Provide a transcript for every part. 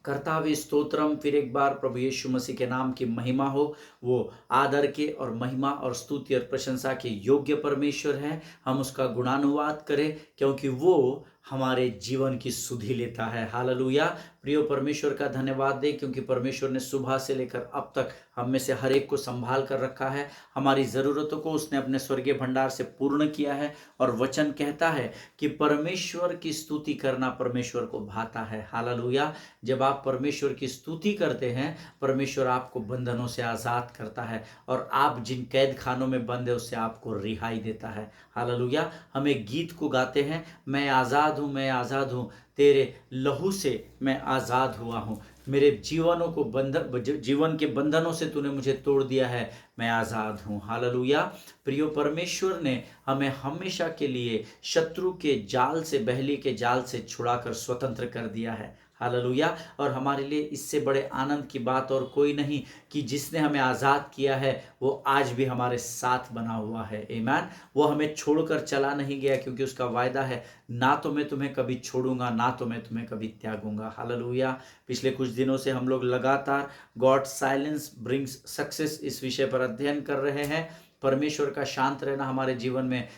कर्तावे स्तोत्रम। फिर एक बार प्रभु यीशु मसीह के नाम की महिमा हो। वो आदर के और महिमा और स्तुति और प्रशंसा के योग्य परमेश्वर है। हम उसका गुणानुवाद करें क्योंकि वो हमारे जीवन की सुधि लेता है। हालेलुया। प्रियो परमेश्वर का धन्यवाद दे क्योंकि परमेश्वर ने सुबह से लेकर अब तक हम में से हर एक को संभाल कर रखा है। हमारी ज़रूरतों को उसने अपने स्वर्गीय भंडार से पूर्ण किया है। और वचन कहता है कि परमेश्वर की स्तुति करना परमेश्वर को भाता है। हालेलुया। जब आप परमेश्वर की स्तुति करते हैं, परमेश्वर आपको बंधनों से आज़ाद करता है और आप जिन कैद खानों में बंद है उससे आपको रिहाई देता है। हालेलुया। हम एक गीत को गाते हैं, मैं आज़ाद हूँ, मैं आज़ाद हूँ, तेरे लहू से मैं आज़ाद हुआ हूँ। मेरे जीवन के बंधनों से तूने मुझे तोड़ दिया है, मैं आज़ाद हूँ। हालेलुया। प्रियो परमेश्वर ने हमें हमेशा के लिए शत्रु के जाल से, बहली के जाल से छुड़ाकर स्वतंत्र कर दिया है। हालेलुया। और हमारे लिए इससे बड़े आनंद की बात और कोई नहीं कि जिसने हमें आज़ाद किया है वो आज भी हमारे साथ बना हुआ है। आमीन। वो हमें छोड़कर चला नहीं गया क्योंकि उसका वायदा है, ना तो मैं तुम्हें कभी छोड़ूंगा, ना तो मैं तुम्हें कभी त्यागूंगा। हालेलुया। पिछले कुछ दिनों से हम लोग लगातार गॉड साइलेंस ब्रिंग्स सक्सेस इस विषय पर अध्ययन कर रहे हैं। परमेश्वर का शांत रहना हमारे जीवन में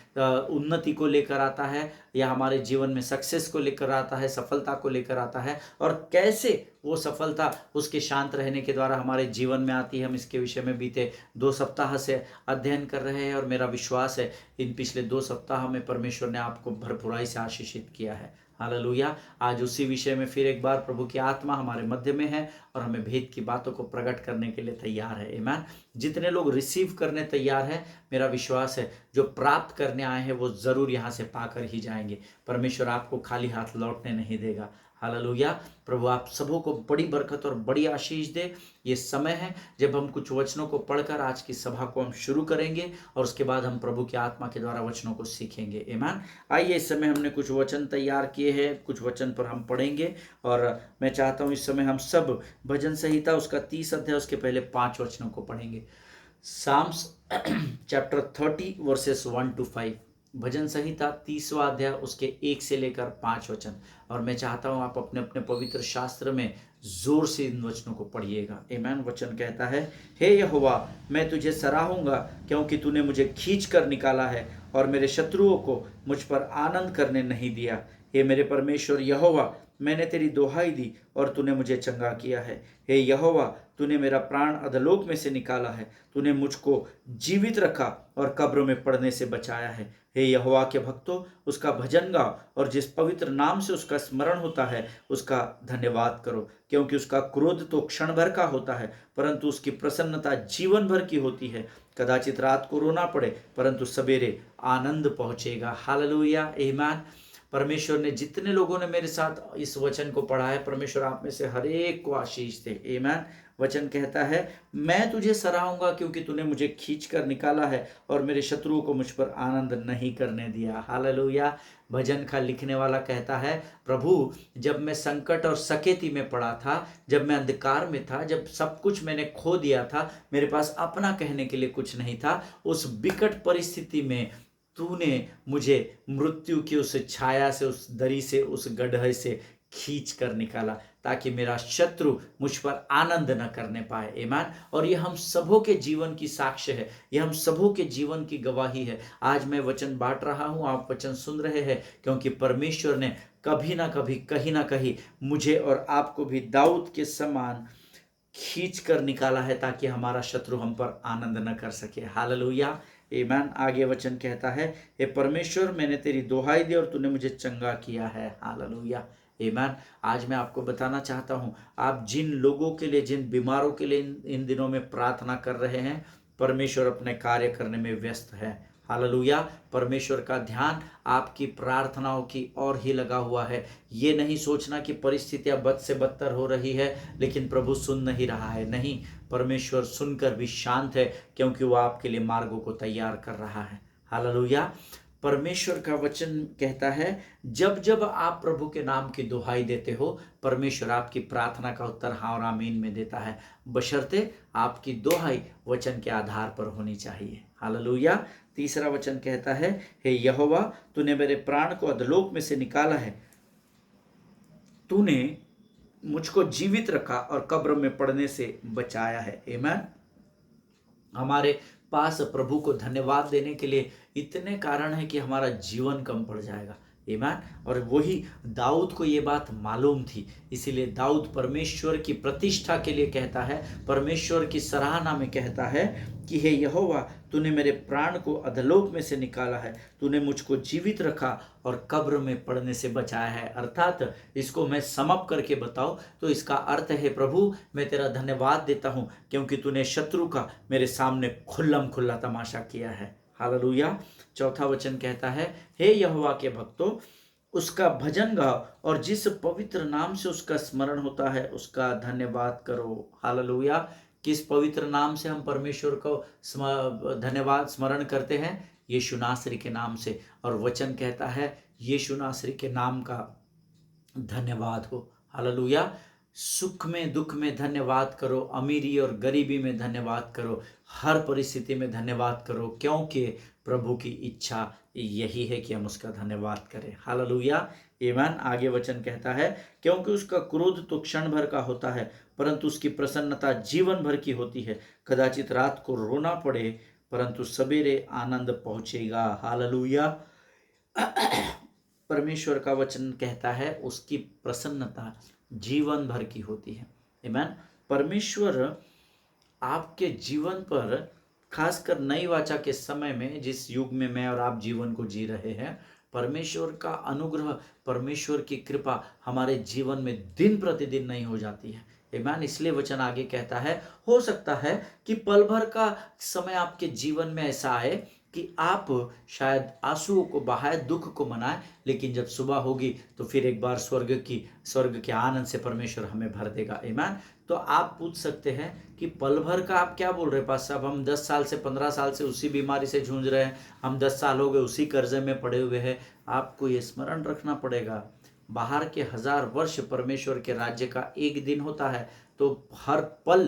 उन्नति को लेकर आता है, या हमारे जीवन में सक्सेस को लेकर आता है, सफलता को लेकर आता है। और कैसे वो सफलता उसके शांत रहने के द्वारा हमारे जीवन में आती है, हम इसके विषय में बीते 2 सप्ताह से अध्ययन कर रहे हैं। और मेरा विश्वास है इन पिछले 2 सप्ताह में परमेश्वर ने आपको भरपूराई से आशीषित किया है। हालेलुया। आज उसी विषय में फिर एक बार प्रभु की आत्मा हमारे मध्य में है और हमें भेद की बातों को प्रकट करने के लिए तैयार है। आमीन। जितने लोग रिसीव करने तैयार हैं, मेरा विश्वास है जो प्राप्त करने आए हैं वो जरूर यहाँ से पाकर ही जाएंगे। परमेश्वर आपको खाली हाथ लौटने नहीं देगा। हालेलुया। प्रभु आप सबों को बड़ी बरकत और बड़ी आशीष दे। ये समय है जब हम कुछ वचनों को पढ़कर आज की सभा को हम शुरू करेंगे और उसके बाद हम प्रभु की आत्मा के द्वारा वचनों को सीखेंगे। आमीन। आइए, इस समय हमने कुछ वचन तैयार किए हैं, कुछ वचन पर हम पढ़ेंगे। और मैं चाहता हूँ इस समय हम सब भजन संहिता उसका 30 अध्याय उसके पहले 5 वचनों को पढ़ेंगे। Psalms chapter 30 verses 1 to 5। भजन संहिता 30वां अध्याय उसके 1 से लेकर 5 वचन। और मैं चाहता हूं आप अपने अपने पवित्र शास्त्र में जोर से इन वचनों को पढ़िएगा। आमीन। वचन कहता है, हे यहोवा, मैं तुझे सराहूंगा क्योंकि तूने मुझे खींच कर निकाला है और मेरे शत्रुओं को मुझ पर आनंद करने नहीं दिया। हे मेरे परमेश्वर यहोवा, मैंने तेरी दोहाई दी और तूने मुझे चंगा किया है। हे यहोवा, तूने मेरा प्राण अधलोक में से निकाला है। तूने मुझको जीवित रखा और कब्र में पड़ने से बचाया है। हे यहोवा के भक्तों, उसका भजन गाओ और जिस पवित्र नाम से उसका स्मरण होता है उसका धन्यवाद करो, क्योंकि उसका क्रोध तो क्षण भर का होता है परंतु उसकी प्रसन्नता जीवन भर की होती है। कदाचित रात को रोना पड़े परंतु सवेरे आनंद पहुंचेगा। हालेलुया। आमीन। परमेश्वर ने, जितने लोगों ने मेरे साथ इस वचन को पढ़ा है, परमेश्वर आप में से हर एक को आशीष दे। आमीन। वचन कहता है, मैं तुझे सराहूंगा क्योंकि तूने मुझे खींच कर निकाला है और मेरे शत्रुओं को मुझ पर आनंद नहीं करने दिया। हालेलुया। भजन का लिखने वाला कहता है, प्रभु, जब मैं संकट और सकेती में पड़ा था, जब मैं अंधकार में था, जब सब कुछ मैंने खो दिया था, मेरे पास अपना कहने के लिए कुछ नहीं था, उस विकट परिस्थिति में तूने मुझे मृत्यु की उस छाया से, उस दरी से, उस गड्ढे से खींच कर निकाला ताकि मेरा शत्रु मुझ पर आनंद न करने पाए। आमीन। और ये हम सबों के जीवन की साक्ष्य है, ये हम सबों के जीवन की गवाही है। आज मैं वचन बांट रहा हूं, आप वचन सुन रहे हैं, क्योंकि परमेश्वर ने कभी ना कभी, कहीं ना कहीं मुझे और आपको भी दाऊद के समान खींच कर निकाला है ताकि हमारा शत्रु हम पर आनंद न कर सके। हालेलुया। आमीन। आगे वचन कहता है, हे परमेश्वर, मैंने तेरी दोहाई दी और तूने मुझे चंगा किया है। हालेलुया। आमीन। आज मैं आपको बताना चाहता हूं, आप जिन लोगों के लिए, जिन बीमारों के लिए इन दिनों में प्रार्थना कर रहे हैं, परमेश्वर अपने कार्य करने में व्यस्त है। हालेलुया। परमेश्वर का ध्यान आपकी प्रार्थनाओं की ओर ही लगा हुआ है। ये नहीं सोचना कि परिस्थितियां बद से बदतर हो रही है लेकिन प्रभु सुन नहीं रहा है। नहीं, परमेश्वर सुनकर भी शांत है क्योंकि वो आपके लिए मार्गों को तैयार कर रहा है। हालेलुया। परमेश्वर का वचन कहता है, जब जब आप प्रभु के नाम की दुहाई देते हो, परमेश्वर आपकी प्रार्थना का उत्तर हाँ और आमीन में देता है, बशर्ते आपकी दुहाई वचन के आधार पर होनी चाहिए। हालेलुया। तीसरा वचन कहता है, हे यहोवा, तूने मेरे प्राण को अधलोक में से निकाला है। तूने मुझको जीवित रखा और कब्र में पड़ने से बचाया है। आमीन। हमारे पास प्रभु को धन्यवाद देने के लिए इतने कारण है कि हमारा जीवन कम पड़ जाएगा। आमीन। और वही दाऊद को ये बात मालूम थी, इसीलिए दाऊद परमेश्वर की प्रतिष्ठा के लिए कहता है, परमेश्वर की सराहना में कहता है कि हे यहोवा, तूने मेरे प्राण को अधलोक में से निकाला है, तूने मुझको जीवित रखा और कब्र में पड़ने से बचाया है। अर्थात इसको मैं समअप करके बताऊं तो इसका अर्थ है, प्रभु मैं तेरा धन्यवाद देता हूं क्योंकि तूने शत्रु का मेरे सामने खुल्लम खुल्ला तमाशा किया है। हालेलुया। चौथा वचन कहता है, हे यहोवा के भक्तों, उसका भजन गाओ और जिस पवित्र नाम से उसका स्मरण होता है उसका धन्यवाद करो। हालेलुया। किस पवित्र नाम से हम परमेश्वर को धन्यवाद स्मरण करते हैं? यीशु नासरी के नाम से। और वचन कहता है यीशु नासरी के नाम का धन्यवाद हो। हालेलुया। सुख में दुख में धन्यवाद करो, अमीरी और गरीबी में धन्यवाद करो, हर परिस्थिति में धन्यवाद करो, क्योंकि प्रभु की इच्छा यही है कि हम उसका धन्यवाद करें। हालेलुया। आमीन। आगे वचन कहता है, क्योंकि उसका क्रोध तो क्षण भर का होता है परंतु उसकी प्रसन्नता जीवन भर की होती है। कदाचित रात को रोना पड़े परंतु सवेरे आनंद पहुंचेगा। हालेलुया। परमेश्वर का वचन कहता है उसकी प्रसन्नता जीवन भर की होती है। आमीन। परमेश्वर आपके जीवन पर, खासकर नई वाचा के समय में, जिस युग में मैं और आप जीवन को जी रहे हैं, परमेश्वर का अनुग्रह, परमेश्वर की कृपा हमारे जीवन में दिन प्रतिदिन नहीं हो जाती है। आमीन। इसलिए वचन आगे कहता है, हो सकता है कि पल भर का समय आपके जीवन में ऐसा आए कि आप शायद आंसुओं को बहाए, दुख को मनाए, लेकिन जब सुबह होगी तो फिर एक बार स्वर्ग के आनंद से परमेश्वर हमें भर देगा। आमीन। तो आप पूछ सकते हैं कि पल भर का आप क्या बोल रहे हैं पास साहब? हम 10 साल से 15 साल से उसी बीमारी से जूझ रहे हैं, हम 10 साल हो गए उसी कर्जे में पड़े हुए हैं। आपको ये स्मरण रखना पड़ेगा, बाहर के 1000 वर्ष परमेश्वर के राज्य का एक दिन होता है, तो हर पल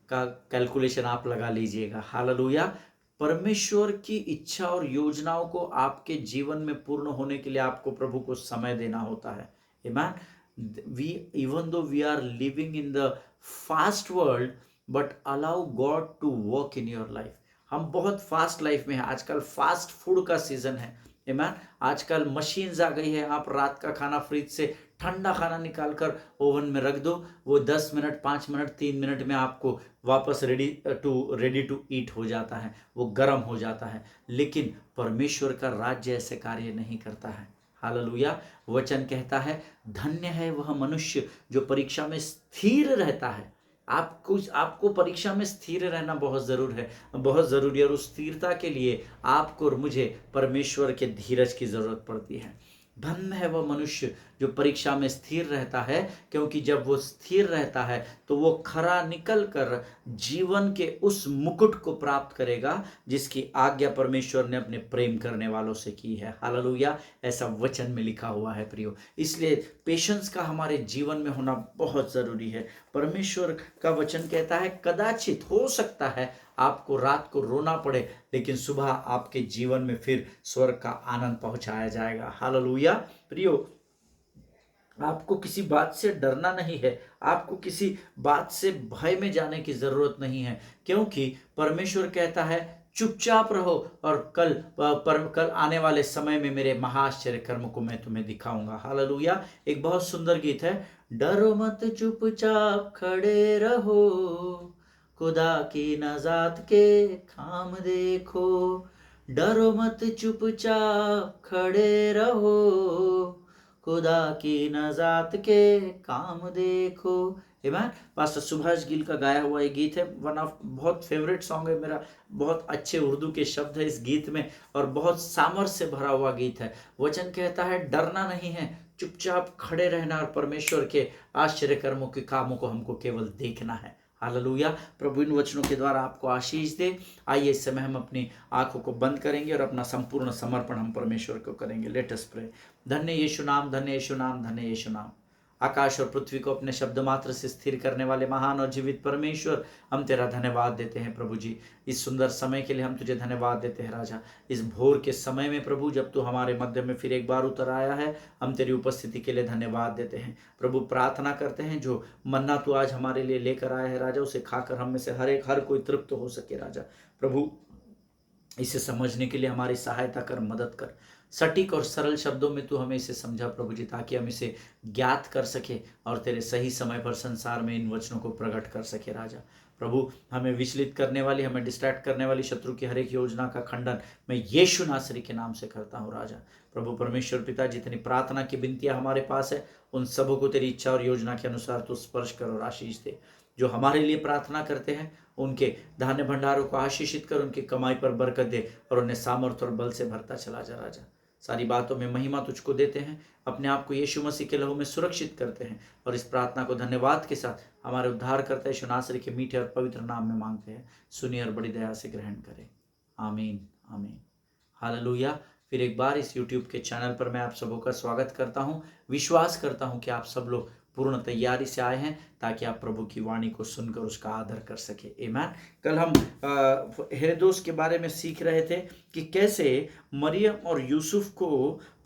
का कैलकुलेशन आप लगा लीजिएगा। हालेलुया। परमेश्वर की इच्छा और योजनाओं को आपके जीवन में पूर्ण होने के लिए आपको प्रभु को समय देना होता है। आमीन। We even though we are living in the fast world but allow God to work in your life. हम बहुत फास्ट लाइफ में हैं। आजकल फास्ट फूड का सीजन है। आमीन। आजकल मशीन्स आ गई है, आप रात का खाना फ्रिज से ठंडा खाना निकाल कर ओवन में रख दो, वो 10 मिनट 5 मिनट 3 मिनट में आपको वापस रेडी टू ईट हो जाता है, वो गर्म हो जाता है। लेकिन परमेश्वर का राज्य ऐसे कार्य नहीं करता है। हालेलुया। वचन कहता है, धन्य है वह मनुष्य जो परीक्षा में स्थिर रहता है। आपको परीक्षा में स्थिर रहना बहुत जरूरी है, और उस स्थिरता के लिए आपको और मुझे परमेश्वर के धीरज की जरूरत पड़ती है। धन्य है वह मनुष्य जो परीक्षा में स्थिर रहता है, क्योंकि जब वो स्थिर रहता है तो वो खरा निकल कर जीवन के उस मुकुट को प्राप्त करेगा जिसकी आज्ञा परमेश्वर ने अपने प्रेम करने वालों से की है। हालेलुया। ऐसा वचन में लिखा हुआ है प्रियो। इसलिए पेशेंस का हमारे जीवन में होना बहुत जरूरी है। परमेश्वर का वचन कहता है, कदाचित हो सकता है आपको रात को रोना पड़े, लेकिन सुबह आपके जीवन में फिर स्वर्ग का आनंद पहुंचाया जाएगा। हालेलुया। प्रियो, आपको किसी बात से डरना नहीं है, आपको किसी बात से भय में जाने की जरूरत नहीं है, क्योंकि परमेश्वर कहता है चुपचाप रहो और कल आने वाले समय में मेरे महाआश्चर्य कर्म को मैं तुम्हें दिखाऊंगा। हालेलुया। एक बहुत सुंदर गीत है, डरो मत चुपचाप खड़े रहो, खुदा की नजात के काम देखो। डरो मत चुपचाप खड़े रहो, खुदा की नजात के काम देखो। आमीन। पास्टर सुभाष गिल का गाया हुआ ये गीत है, वन ऑफ बहुत फेवरेट सॉन्ग है मेरा। बहुत अच्छे उर्दू के शब्द है इस गीत में और बहुत सामर्थ्य से भरा हुआ गीत है। वचन कहता है डरना नहीं है, चुपचाप खड़े रहना और परमेश्वर के आश्चर्य कर्मों के कामों को हमको केवल देखना है। हालेलुया। प्रभु इन वचनों के द्वारा आपको आशीष दे। आइए इस समय हम अपनी आंखों को बंद करेंगे और अपना संपूर्ण समर्पण हम परमेश्वर को करेंगे। Let us pray. धन्य यीशु नाम, धन्य यीशु नाम, धन्य यीशु नाम। आकाश और पृथ्वी को अपने शब्द मात्र से स्थिर करने वाले महान और जीवित परमेश्वर, हम तेरा धन्यवाद देते हैं प्रभु जी। इस सुंदर समय के लिए हम तुझे धन्यवाद देते हैं राजा। इस भोर के समय में प्रभु जब तू हमारे मध्य में फिर एक बार उतर आया है, हम तेरी उपस्थिति के लिए धन्यवाद देते हैं प्रभु। प्रार्थना करते हैं जो मन्ना तू आज हमारे लिए लेकर आया है राजा, उसे खाकर हम में से हर कोई तृप्त हो सके राजा। प्रभु इसे समझने के लिए हमारी सहायता कर, मदद कर। सटीक और सरल शब्दों में तू हमें इसे समझा प्रभु जी, ताकि हम इसे ज्ञात कर सके और तेरे सही समय पर संसार में इन वचनों को प्रकट कर सके राजा। प्रभु हमें विचलित करने वाली, हमें डिस्ट्रैक्ट करने वाली शत्रु की हर एक योजना का खंडन मैं यीशु नासरी के नाम से करता हूँ राजा। प्रभु परमेश्वर पिता, जितनी प्रार्थना की विनतियाँ हमारे पास है, उन सबों को तेरी इच्छा और योजना के अनुसार तू स्पर्श कर और आशीष दे। जो हमारे लिए प्रार्थना करते हैं उनके धान्य भंडारों को आशीषित कर, उनकी कमाई पर बरकत दे और उन्हें सामर्थ्य और बल से भरता चला जा राजा। सारी बातों में महिमा तुझको देते हैं, अपने आप को यीशु मसीह के लहू में सुरक्षित करते हैं और इस प्रार्थना को धन्यवाद के साथ हमारे उद्धार करते यीशु नासरी के मीठे और पवित्र नाम में मांगते हैं। सुनिए और बड़ी दया से ग्रहण करें। आमीन आमीन। हालेलुया। फिर एक बार इस YouTube के चैनल पर मैं आप सबों का स्वागत करता हूं। विश्वास करता हूं कि आप सब लोग पूर्ण तैयारी से आए हैं ताकि आप प्रभु की वाणी को सुनकर उसका आदर कर सके। आमीन। कल हम हेरोदेस के बारे में सीख रहे थे कि कैसे मरियम और यूसुफ को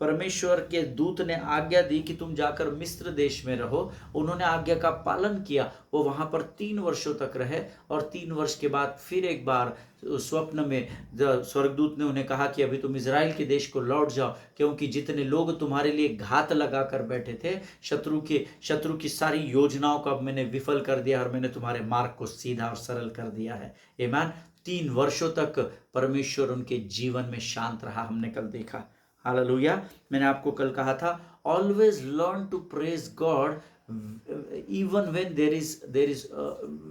परमेश्वर के दूत ने आज्ञा दी कि तुम जाकर मिस्र देश में रहो। उन्होंने आज्ञा का पालन किया, वो वहां पर 3 वर्षों तक रहे और 3 वर्ष के बाद फिर एक बार स्वप्न में स्वर्गदूत ने उन्हें कहा कि अभी तुम इजराइल के देश को लौट जाओ, क्योंकि जितने लोग तुम्हारे लिए घात लगा कर बैठे थे, शत्रु की सारी योजनाओं को अब मैंने विफल कर दिया और मैंने तुम्हारे मार्ग को सीधा और सरल कर दिया है। आमीन। 3 वर्षों तक परमेश्वर उनके जीवन में शांत रहा, हमने कल देखा। हालेलुया। मैंने आपको कल कहा था, always learn to praise God even when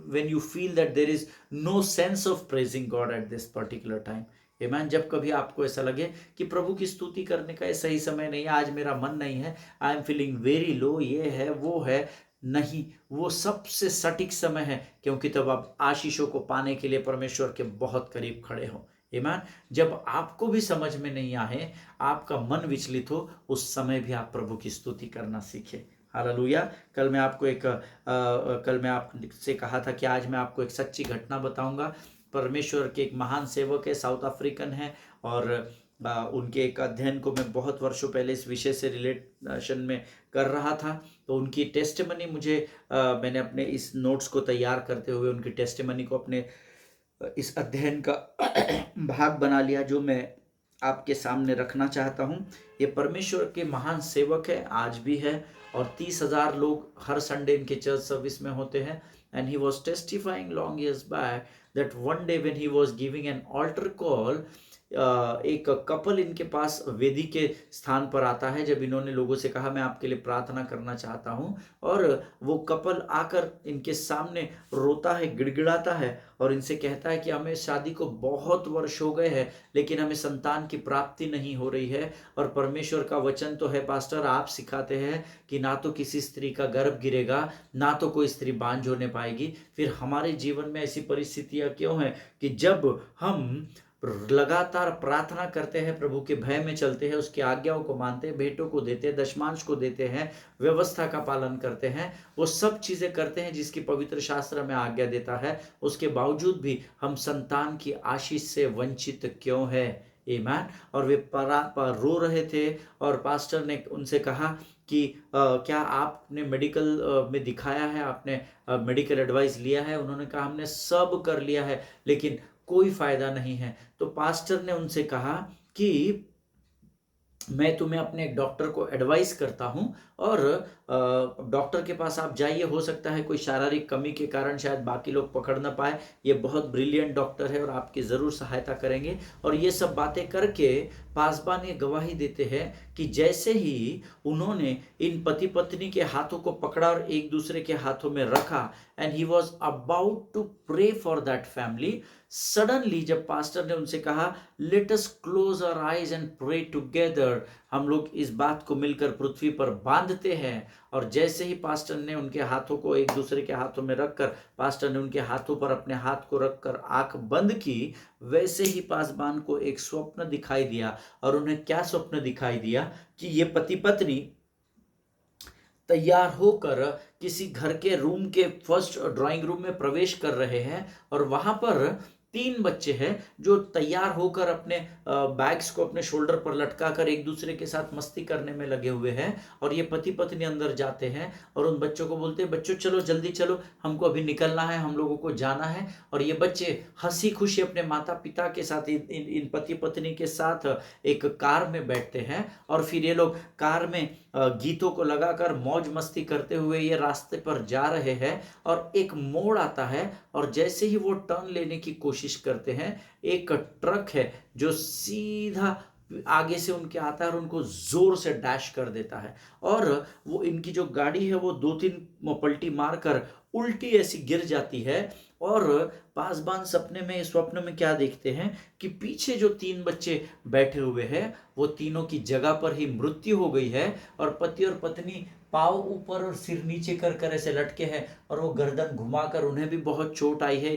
when you feel that there is no sense of praising God at this particular time। आमीन। जब कभी आपको ऐसा लगे कि प्रभु की स्तुति करने का ये सही समय नहीं है, आज मेरा मन नहीं है, I am feeling very low, ये है वो है, नहीं, वो सबसे सटीक समय है, क्योंकि तब आप आशीषों को पाने के लिए परमेश्वर के बहुत करीब खड़े हो। आमीन। जब आपको भी समझ में नहीं आए, आपका मन विचलित हो, उस समय भी आप प्रभु की स्तुति करना सीखें। हालेलुया। कल मैं आपसे कहा था कि आज मैं आपको एक सच्ची घटना बताऊंगा। परमेश्वर के एक महान सेवक है, साउथ अफ्रीकन है, और उनके एक अध्ययन को मैं बहुत वर्षों पहले इस विषय से रिलेशन में कर रहा था। तो उनकी टेस्टिमनी मैंने अपने इस नोट्स को तैयार करते हुए उनकी टेस्टिमनी को अपने इस अध्ययन का भाग बना लिया, जो मैं आपके सामने रखना चाहता हूँ। ये परमेश्वर के महान सेवक है, आज भी है, और 30,000 लोग हर संडे इनके चर्च सर्विस में होते हैं। And he was testifying long years back that one day when he was giving an altar call, एक कपल इनके पास वेदी के स्थान पर आता है। जब इन्होंने लोगों से कहा मैं आपके लिए प्रार्थना करना चाहता हूं, और वो कपल आकर इनके सामने रोता है, गिड़गिड़ाता है और इनसे कहता है कि हमें शादी को बहुत वर्ष हो गए हैं, लेकिन हमें संतान की प्राप्ति नहीं हो रही है, और परमेश्वर का वचन तो है पास्टर, आप सिखाते हैं कि ना तो किसी स्त्री का गर्भ गिरेगा, ना तो कोई स्त्री बांझ होने पाएगी। फिर हमारे जीवन में ऐसी परिस्थितियां क्यों हैं कि जब हम लगातार प्रार्थना करते हैं, प्रभु के भय में चलते हैं, उसकी आज्ञाओं को मानते हैं, भेंटों को देते हैं, दशमांश को देते हैं, व्यवस्था का पालन करते हैं, वो सब चीजें करते हैं जिसकी पवित्र शास्त्र में आज्ञा देता है, उसके बावजूद भी हम संतान की आशीष से वंचित क्यों है। आमीन। और वे रो रहे थे, और पास्टर ने उनसे कहा कि क्या आपने मेडिकल में दिखाया है, आपने मेडिकल एडवाइस लिया है? उन्होंने कहा हमने सब कर लिया है, लेकिन कोई फायदा नहीं है। तो पास्टर ने उनसे कहा कि मैं तुम्हें अपने एक डॉक्टर को एडवाइस करता हूं, और डॉक्टर के पास आप जाइए, हो सकता है कोई शारीरिक कमी के कारण शायद बाकी लोग पकड़ ना पाए, ये बहुत ब्रिलियंट डॉक्टर है और आपकी ज़रूर सहायता करेंगे। और ये सब बातें करके पासबान ये गवाही देते हैं कि जैसे ही उन्होंने इन पति पत्नी के हाथों को पकड़ा और एक दूसरे के हाथों में रखा, and he was about to pray for that family, suddenly जब पास्टर ने उनसे कहा let us close our eyes and pray together, हम लोग इस बात को मिलकर पृथ्वी पर बांधते हैं, और जैसे ही पास्टर ने उनके हाथों को एक दूसरे के हाथों में रखकर, पास्टर ने उनके हाथों पर अपने हाथ को रखकर आंख बंद की, वैसे ही पासबान को एक स्वप्न दिखाई दिया। और उन्हें क्या स्वप्न दिखाई दिया कि ये पति पत्नी तैयार होकर किसी घर के रूम के फर्स्ट ड्राइंग रूम में प्रवेश कर रहे हैं और वहां पर 3 बच्चे हैं जो तैयार होकर अपने बैग्स को अपने शोल्डर पर लटका कर एक दूसरे के साथ मस्ती करने में लगे हुए हैं। और ये पति पत्नी अंदर जाते हैं और उन बच्चों को बोलते हैं, बच्चों चलो जल्दी चलो, हमको अभी निकलना है, हम लोगों को जाना है। और ये बच्चे हंसी खुशी अपने माता पिता के साथ इन पति पत्नी के साथ एक कार में बैठते हैं और फिर ये लोग कार में गीतों को लगाकर मौज मस्ती करते हुए ये रास्ते पर जा रहे हैं। और एक मोड़ आता है और जैसे ही वो टर्न लेने की कोशिश करते हैं, एक ट्रक है जो सीधा आगे से उनके आता है और उनको जोर से डैश कर देता है। और वो इनकी जो गाड़ी है वो 2-3 पलटी मारकर उल्टी ऐसी गिर जाती है। और पासबान स्वप्न में क्या देखते हैं कि पीछे जो 3 बच्चे बैठे हुए हैं वो तीनों की जगह पर ही मृत्यु हो गई है। और पति और पत्नी पाँव ऊपर और सिर नीचे कर कर ऐसे लटके हैं और वो गर्दन घुमाकर, उन्हें भी बहुत चोट आई है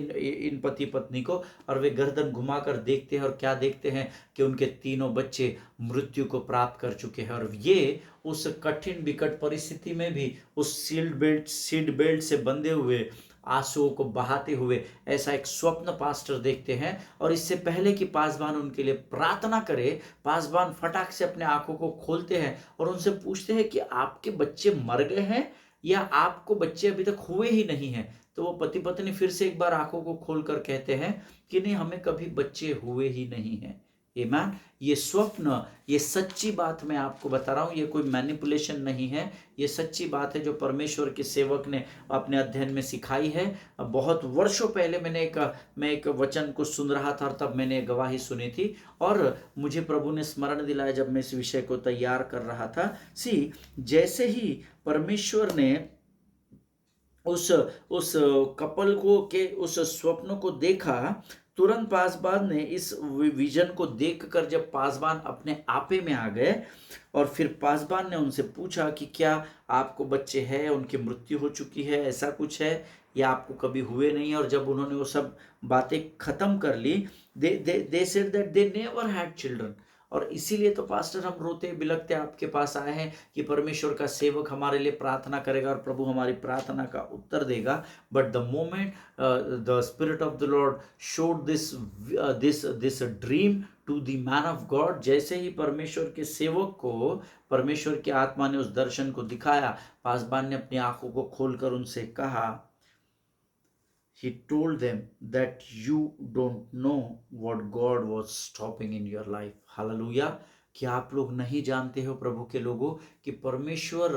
इन पति पत्नी को, और वे गर्दन घुमाकर देखते हैं और क्या देखते हैं कि उनके तीनों बच्चे मृत्यु को प्राप्त कर चुके हैं। और ये उस कठिन विकट परिस्थिति में भी उस सीट बेल्ट से बंधे हुए आंसुओं को बहाते हुए ऐसा एक स्वप्न पास्टर देखते हैं। और इससे पहले कि पासबान उनके लिए प्रार्थना करे, पासबान फटाक से अपने आंखों को खोलते हैं और उनसे पूछते हैं कि आपके बच्चे मर गए हैं या आपको बच्चे अभी तक हुए ही नहीं हैं। तो वो पति पत्नी फिर से एक बार आंखों को खोलकर कहते हैं कि नहीं, हमें कभी बच्चे हुए ही नहीं हैं। आमीन। ये स्वप्न, ये सच्ची बात मैं आपको बता रहा हूँ, ये कोई मैनिपुलेशन नहीं है, ये सच्ची बात है जो परमेश्वर के सेवक ने अपने अध्ययन में सिखाई है। बहुत वर्षों पहले मैं एक वचन को सुन रहा था और तब मैंने गवाही सुनी थी और मुझे प्रभु ने स्मरण दिलाया जब मैं इस विषय को तैयार कर रहा था। जैसे ही परमेश्वर ने उस कपल को के उस स्वप्न को देखा, तुरंत पासबान ने इस विजन को देखकर जब पासबान अपने आपे में आ गए और फिर पासबान ने उनसे पूछा कि क्या आपको बच्चे हैं, उनकी मृत्यु हो चुकी है, ऐसा कुछ है या आपको कभी हुए नहीं। और जब उन्होंने वो सब बातें खत्म कर ली, they said that they never had children. और इसीलिए तो पास्टर हम रोते बिलखते आपके पास आए हैं कि परमेश्वर का सेवक हमारे लिए प्रार्थना करेगा और प्रभु हमारी प्रार्थना का उत्तर देगा। But the moment the spirit of the Lord showed this dream to the man of God, जैसे ही परमेश्वर के सेवक को परमेश्वर की आत्मा ने उस दर्शन को दिखाया, पासबान ने अपनी आंखों को खोलकर उनसे कहा, He told them that you don't know what God was stopping in your life. Hallelujah. कि आप लोग नहीं जानते हो प्रभु के लोगों कि परमेश्वर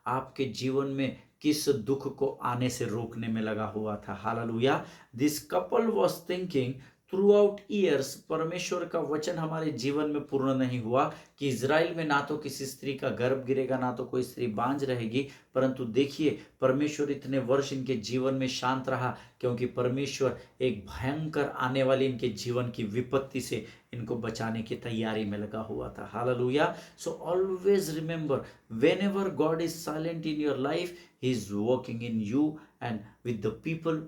आपके जीवन में किस दुख को आने से रोकने में लगा हुआ था। Hallelujah. This couple was thinking through out years, परमेश्वर का वचन हमारे जीवन में पूर्ण नहीं हुआ कि इजराइल में ना तो किसी स्त्री का गर्भ गिरेगा, ना तो कोई स्त्री बांझ रहेगी। परंतु देखिए, परमेश्वर इतने वर्ष इनके जीवन में शांत रहा क्योंकि परमेश्वर एक भयंकर आने वाली इनके जीवन की विपत्ति से इनको बचाने की तैयारी में लगा हुआ था। हालेलुया। So always remember, whenever God is silent in your life, he is working in you and with the people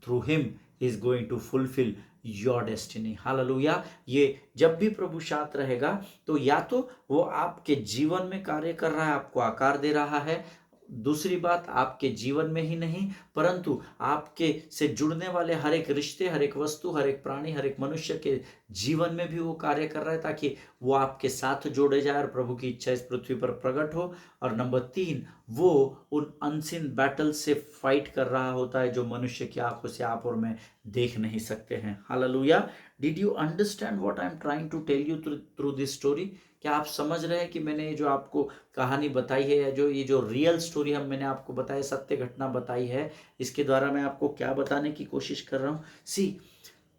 through him he is going to fulfil your destiny. हालेलुया। ये जब भी प्रभु शांत रहेगा तो या तो वो आपके जीवन में कार्य कर रहा है, आपको आकार दे रहा है, दूसरी बात आपके जीवन में ही नहीं परंतु आपके से जुड़ने वाले हर एक रिश्ते, हर एक वस्तु, हर एक प्राणी, हर एक मनुष्य के जीवन में भी वो कार्य कर रहा है ताकि वो आपके साथ जोड़े जाए और प्रभु की इच्छा इस पृथ्वी पर प्रकट हो। और नंबर 3, वो उन अनसीन बैटल से फाइट कर रहा होता है जो मनुष्य की आंखों से आप और मैं देख नहीं सकते हैं। हालेलुया। Did you understand what I am trying to tell you through this story? क्या आप समझ रहे हैं कि मैंने ये जो आपको कहानी बताई है या ये जो रियल स्टोरी मैंने आपको बताया, सत्य घटना बताई है, इसके द्वारा मैं आपको क्या बताने की कोशिश कर रहा हूँ? See,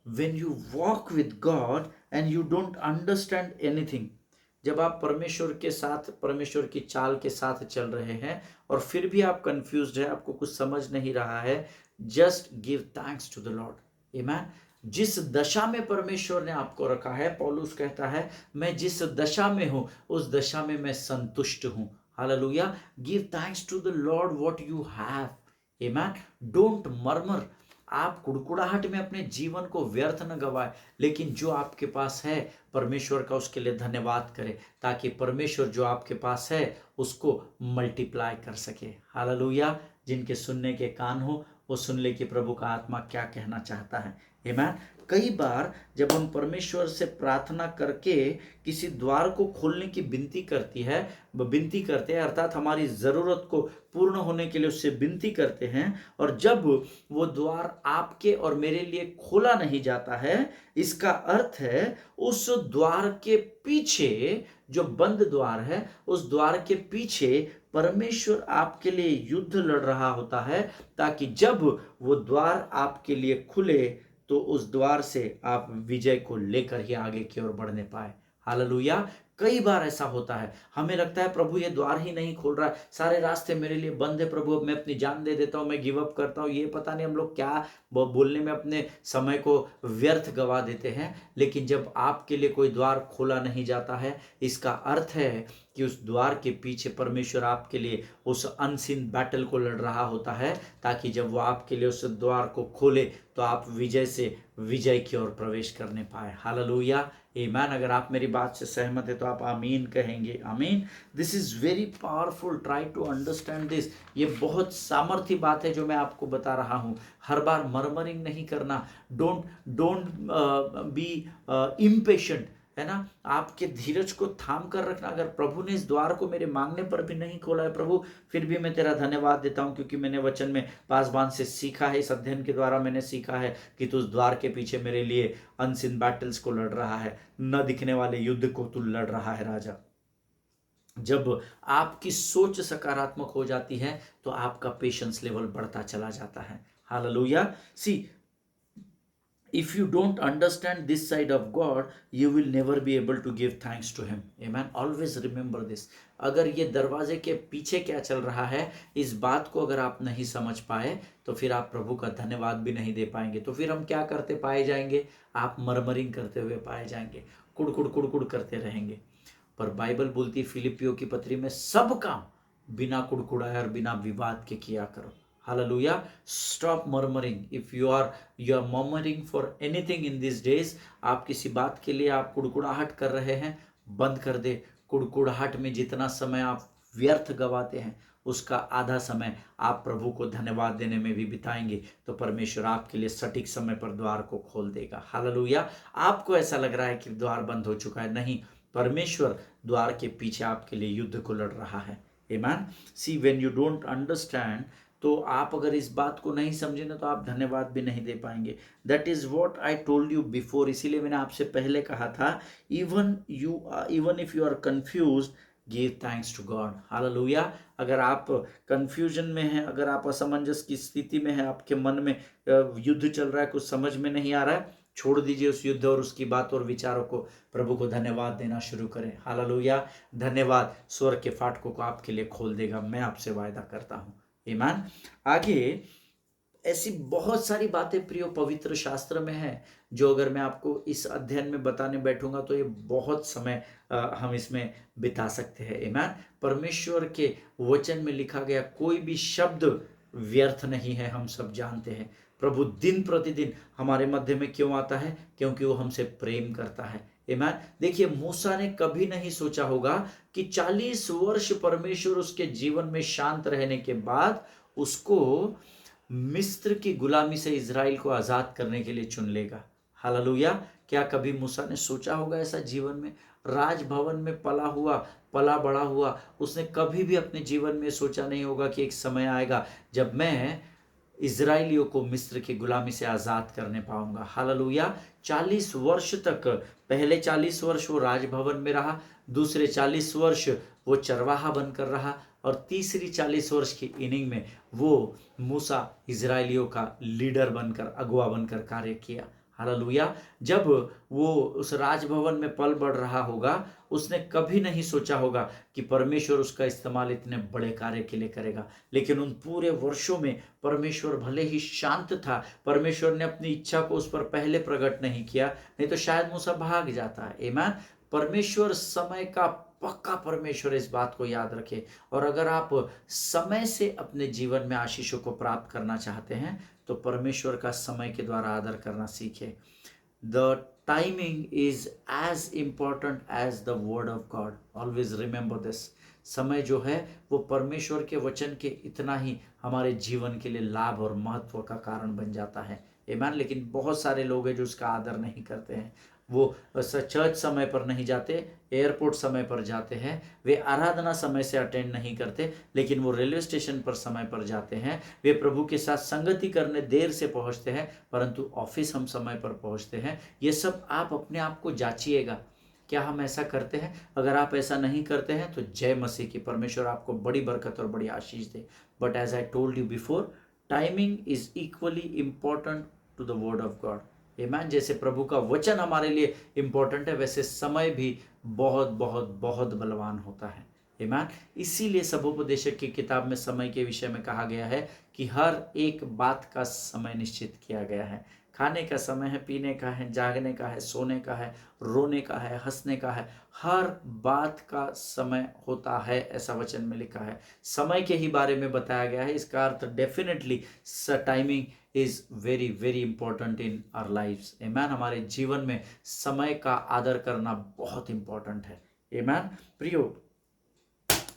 when you walk with God and you don't understand anything, जब आप परमेश्वर के साथ, परमेश्वर की चाल के साथ चल रहे हैं और फिर भी आप कंफ्यूज्ड है, आपको कुछ समझ नहीं रहा है, just give thanks to the Lord. आमीन। जिस दशा में परमेश्वर ने आपको रखा है, पौलुस कहता है मैं जिस दशा में हूं उस दशा में मैं संतुष्ट हूं। Hallelujah. Give thanks to the Lord what you have. आमीन। Don't murmur. आप कुड़कुड़ाहट में अपने जीवन को व्यर्थ न गवाए, लेकिन जो आपके पास है परमेश्वर का उसके लिए धन्यवाद करें, ताकि परमेश्वर जो आपके पास है उसको मल्टीप्लाई कर सके। हालेलुया। जिनके सुनने के कान हो वो सुन ले कि प्रभु का आत्मा क्या कहना चाहता है। आमीन। कई बार जब हम परमेश्वर से प्रार्थना करके किसी द्वार को खोलने की विनती करते हैं, अर्थात हमारी जरूरत को पूर्ण होने के लिए उससे विनती करते हैं, और जब वो द्वार आपके और मेरे लिए खोला नहीं जाता है, इसका अर्थ है उस द्वार के पीछे जो बंद द्वार है, उस द्वार के पीछे परमेश्वर आपके लिए युद्ध लड़ रहा होता है, ताकि जब वो द्वार आपके लिए खुले तो उस द्वार से आप विजय को लेकर ही आगे की ओर बढ़ने पाए। हालेलुया। कई बार ऐसा होता है, हमें लगता है प्रभु ये द्वार ही नहीं खोल रहा है, सारे रास्ते मेरे लिए बंद है, प्रभु अब मैं अपनी जान दे देता हूँ, मैं गिव अप करता हूँ। ये पता नहीं हम लोग क्या बोलने में अपने समय को व्यर्थ गवा देते हैं। लेकिन जब आपके लिए कोई द्वार खोला नहीं जाता है, इसका अर्थ है कि उस द्वार के पीछे परमेश्वर आपके लिए उस अनसीन बैटल को लड़ रहा होता है, ताकि जब वो आपके लिए उस द्वार को खोले तो आप विजय से विजय की ओर प्रवेश करने पाए। हालेलुया। आमीन। अगर आप मेरी बात से सहमत है तो आप आमीन कहेंगे। आमीन। This is very powerful, try to understand this. ये बहुत सामर्थी बात है जो मैं आपको बता रहा हूँ। हर बार मर्मरिंग नहीं करना, डोंट बी इम्पेशेंट, है ना। आपके धीरज को थाम कर रखना। अगर प्रभु ने इस द्वार को मेरे मांगने पर भी नहीं खोला है, प्रभु फिर भी मैं तेरा धन्यवाद देता हूं, क्योंकि मैंने वचन में पासबान से सीखा है, इस अध्ययन के द्वारा मैंने सीखा है कि तू उस द्वार के पीछे मेरे लिए अनसीन बैटल्स को लड़ रहा है, न दिखने वाले युद्ध को तू लड़ रहा है राजा। जब आपकी सोच सकारात्मक हो जाती है तो आपका पेशेंस लेवल बढ़ता चला जाता है। हालेलुया। See, if you don't understand this side of God, you will never be able to give thanks to him. Amen. Always remember this. अगर ये दरवाजे के पीछे क्या चल रहा है, इस बात को अगर आप नहीं समझ पाए तो फिर आप प्रभु का धन्यवाद भी नहीं दे पाएंगे। तो फिर हम क्या करते पाए जाएंगे? आप मरमरिंग करते हुए पाए जाएंगे, कुड़कुड़ कुड़कुड़ करते रहेंगे। पर बाइबल बोलती है फिलिपियों की पत्री में, सब काम बिना कुड़कुड़ाए और बिना विवाद के किया करो। Hallelujah. Stop murmuring. If you are murmuring for anything in these days, आप किसी बात के लिए आप कुड़कुड़ाहट कर रहे हैं, बंद कर दे। कुड़कुड़ाहट में जितना समय आप व्यर्थ गवाते हैं, उसका आधा समय आप प्रभु को धन्यवाद देने में भी बिताएंगे, तो परमेश्वर आपके लिए सटीक समय पर द्वार को खोल देगा। हालेलुया। आपको ऐसा लग रहा है कि द्वार बंद हो चुका है, नहीं, परमेश्वर द्वार के पीछे आपके लिए युद्ध को लड़ रहा है। आमीन। सी, व्हेन यू डोंट अंडरस्टैंड, तो आप अगर इस बात को नहीं समझे ना तो आप धन्यवाद भी नहीं दे पाएंगे। That is what I told you before. इसीलिए मैंने आपसे पहले कहा था, even if you are confused, give thanks to God. हालेलुया। अगर आप कंफ्यूजन में हैं, अगर आप असमंजस की स्थिति में हैं, आपके मन में युद्ध चल रहा है, कुछ समझ में नहीं आ रहा है, छोड़ दीजिए उस युद्ध और उसकी बात और विचारों को, प्रभु को धन्यवाद देना शुरू करें। हालेलुया। धन्यवाद स्वर्ग के फाटकों को आपके लिए खोल देगा, मैं आपसे वायदा करता हूँ। ईमान। आगे ऐसी बहुत सारी बातें प्रियो पवित्र शास्त्र में है, जो अगर मैं आपको इस अध्ययन में बताने बैठूंगा तो ये बहुत समय हम इसमें बिता सकते हैं। ईमान। परमेश्वर के वचन में लिखा गया कोई भी शब्द व्यर्थ नहीं है, हम सब जानते हैं। प्रभु दिन प्रतिदिन हमारे मध्य में क्यों आता है? क्योंकि वो हमसे प्रेम करता है। आमीन। देखिए, मूसा ने कभी नहीं सोचा होगा कि 40 वर्ष परमेश्वर उसके जीवन में शांत रहने के बाद उसको मिस्र की गुलामी से इजराइल को आजाद करने के लिए चुन लेगा। हालेलुया। क्या कभी मूसा ने सोचा होगा ऐसा जीवन में? राजभवन में पला बड़ा हुआ, उसने कभी भी अपने जीवन में सोचा नहीं होगा कि एक समय आएगा जब मैं इजराइलियों को मिस्र की गुलामी से आजाद करने पाऊंगा। हालेलुया। 40 वर्ष तक, पहले 40 वर्ष वो राजभवन में रहा, दूसरे 40 वर्ष वो चरवाहा बनकर रहा, और तीसरी 40 वर्ष की इनिंग में वो मूसा इजराइलियों का लीडर बनकर, अगुआ बनकर कार्य किया। हालेलुया। जब वो उस राजभवन में पल बढ़ रहा होगा, उसने कभी नहीं सोचा होगा कि परमेश्वर उसका इस्तेमाल इतने बड़े कार्य के लिए करेगा। लेकिन उन पूरे वर्षों में परमेश्वर भले ही शांत था, परमेश्वर ने अपनी इच्छा को उस पर पहले प्रकट नहीं किया, नहीं तो शायद मूसा भाग जाता है। आमीन। परमेश्वर समय का पक्का परमेश्वर इस बात को याद रखे। और अगर आप समय से अपने जीवन में आशीषों को प्राप्त करना चाहते हैं तो परमेश्वर का समय के द्वारा आदर करना सीखें। The timing is as important as the word of God, always remember this. समय जो है वो परमेश्वर के वचन के इतना ही हमारे जीवन के लिए लाभ और महत्व का कारण बन जाता है। आमीन। लेकिन बहुत सारे लोग हैं जो उसका आदर नहीं करते हैं। वो चर्च समय पर नहीं जाते, एयरपोर्ट समय पर जाते हैं, वे आराधना समय से अटेंड नहीं करते, लेकिन वो रेलवे स्टेशन पर समय पर जाते हैं। वे प्रभु के साथ संगति करने देर से पहुंचते हैं, परंतु ऑफिस हम समय पर पहुंचते हैं। ये सब आप अपने आप को जांचिएगा, क्या हम ऐसा करते हैं? अगर आप ऐसा नहीं करते हैं तो जय मसीह की, परमेश्वर आपको बड़ी बरकत और बड़ी आशीष दे। But as I told you before, timing is equally important to the word of God. आमीन। जैसे प्रभु का वचन हमारे लिए इम्पोर्टेंट है, वैसे समय भी बहुत बहुत बहुत बलवान होता है। आमीन। इसीलिए सबोपदेशक की किताब में समय के विषय में कहा गया है कि हर एक बात का समय निश्चित किया गया है। खाने का समय है, पीने का है, जागने का है, सोने का है, रोने का है, हंसने का है, हर बात का समय होता है, ऐसा वचन में लिखा है। समय के ही बारे में बताया गया है। इसका अर्थ definitely timing is very very important in our lives. आमीन। हमारे जीवन में समय का आदर करना बहुत इंपॉर्टेंट है। आमीन। प्रियो,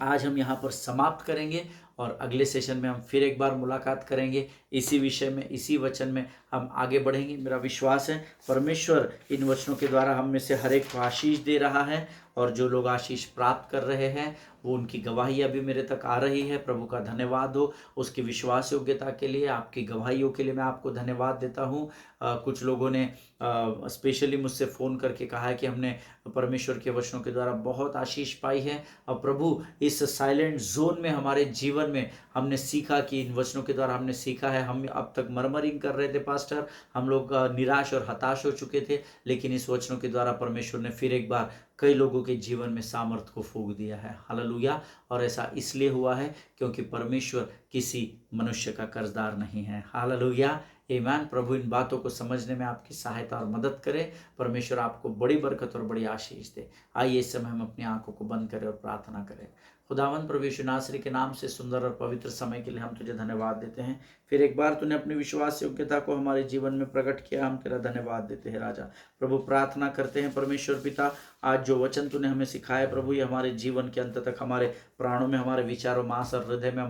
आज हम यहाँ पर समाप्त करेंगे और अगले सेशन में हम फिर एक बार मुलाकात करेंगे इसी विषय में, इसी वचन में हम आगे बढ़ेंगे। मेरा विश्वास है परमेश्वर इन वचनों के द्वारा हम में से हर एक को आशीष दे रहा है, और जो लोग आशीष प्राप्त कर रहे हैं वो उनकी गवाही अभी मेरे तक आ रही है। प्रभु का धन्यवाद हो उसकी विश्वास योग्यता के लिए, आपकी गवाहियों के लिए मैं आपको धन्यवाद देता हूँ। कुछ लोगों ने स्पेशली मुझसे फ़ोन करके कहा है कि हमने परमेश्वर के वचनों के द्वारा बहुत आशीष पाई है। और प्रभु इस साइलेंट जोन में हमारे जीवन में हमने सीखा कि इन वचनों के द्वारा हमने सीखा है। हम अब तक मरमरिंग कर रहे थे पास्टर, हम लोग निराश और हताश हो चुके थे, लेकिन इस वचनों के द्वारा परमेश्वर ने फिर एक बार कई लोगों के जीवन में सामर्थ को फूंक दिया है। हालेलुया। और ऐसा इसलिए हुआ है क्योंकि परमेश्वर किसी मनुष्य का कर्जदार नहीं है। हालेलुया। आमीन। प्रभु इन बातों को समझने में आपकी सहायता और मदद करे। परमेश्वर आपको बड़ी बरकत और बड़ी आशीष दे। आइए इस समय हम अपनी आंखों को बंद करें और प्रार्थना करें। खुदावंद प्रभु यीशु नासरी के नाम से सुंदर और पवित्र समय के लिए हम तुझे धन्यवाद देते हैं। फिर एक बार तूने अपनी विश्वास योग्यता को हमारे जीवन में प्रकट किया, हम तेरा धन्यवाद देते हैं राजा। प्रभु प्रार्थना करते हैं परमेश्वर पिता, आज जो वचन तूने हमें सिखाया प्रभु, ये हमारे जीवन के अंत तक हमारे प्राणों में, हमारे विचारों, मांस और हृदय में,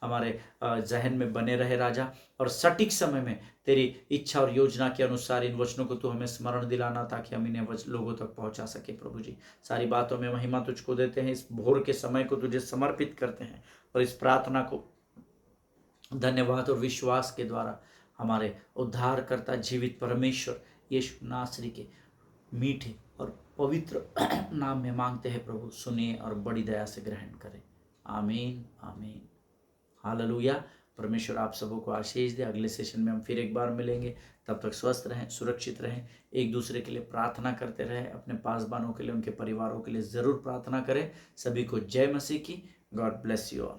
हमारे जहन में बने रहे राजा। और सटीक समय में तेरी इच्छा और योजना के अनुसार इन वचनों को तू हमें स्मरण दिलाना, ताकि हम इन्हें लोगों तक पहुंचा सके। प्रभु जी, सारी बातों में महिमा तुझको देते हैं। इस भोर के समय को तुझे समर्पित करते हैं और इस प्रार्थना को धन्यवाद और विश्वास के द्वारा हमारे उद्धारकर्ता जीवित परमेश्वर यीशु नासरी के मीठे और पवित्र नाम में मांगते हैं प्रभु, सुनिए और बड़ी दया से ग्रहण करें। आमीन आमीन। हालेलुया। परमेश्वर आप सबों को आशीष दे। अगले सेशन में हम फिर एक बार मिलेंगे। तब तक स्वस्थ रहें, सुरक्षित रहें, एक दूसरे के लिए प्रार्थना करते रहें। अपने पासबानों के लिए, उनके परिवारों के लिए ज़रूर प्रार्थना करें। सभी को जय मसीह की। God bless you all.